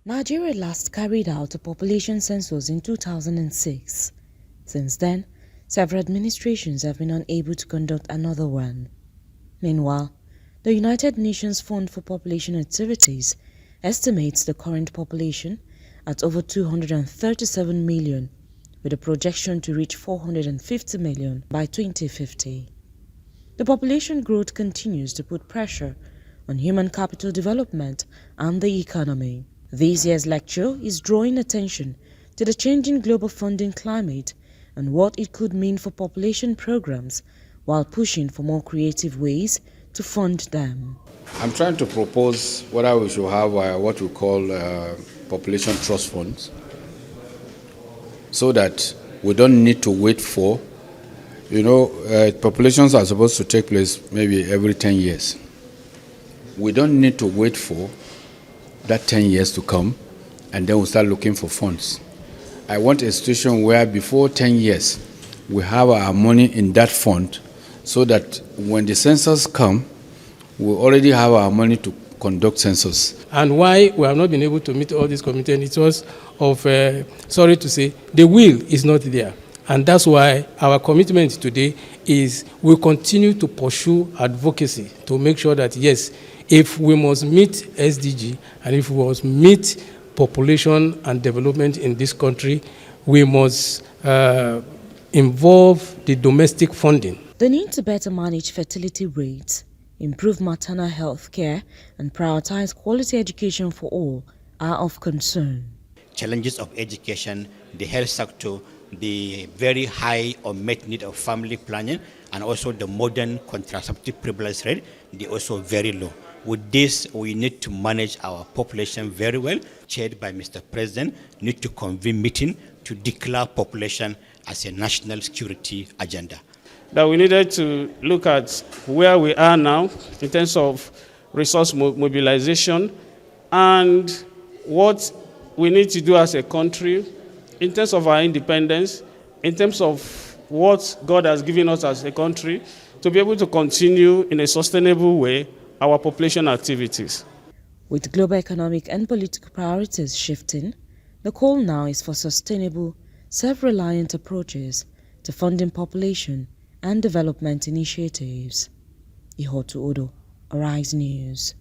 Nigeria last carried out a population census in 2006. Since then, several administrations have been unable to conduct another one. Meanwhile, the United Nations Fund for Population Activities estimates the current population at over 237 million, with a projection to reach 450 million by 2050. The population growth continues to put pressure on human capital development and the economy. This year's lecture is drawing attention to the changing global funding climate and what it could mean for population programs, while pushing for more creative ways to fund them. I'm trying to propose whether we should have what we call population trust funds, so that we don't need to wait for, populations are supposed to take place maybe every 10 years. We don't need to wait for that 10 years to come and then we'll start looking for funds. I want a situation where before 10 years, we have our money in that fund, so that when the census come, we already have our money to conduct census. And why we have not been able to meet all these commitments, it was of, sorry to say, the will is not there. And that's why our commitment today is we'll continue to pursue advocacy to make sure that, yes, if we must meet SDG and if we must meet population and development in this country, we must involve the domestic funding. The need to better manage fertility rates, improve maternal health care, and prioritize quality education for all are of concern. Challenges of education, the health sector, the very high unmet need of family planning, and also the modern contraceptive prevalence rate, they are also very low. With this, we need to manage our population very well. Chaired by Mr. President, need to convene meeting to declare population as a national security agenda. That we needed to look at where we are now in terms of resource mobilization and what we need to do as a country in terms of our independence, in terms of what God has given us as a country, to be able to continue in a sustainable way our population activities. With global economic and political priorities shifting, the call now is for sustainable, self-reliant approaches to funding population and development initiatives. Ihotu Odo, Arise News.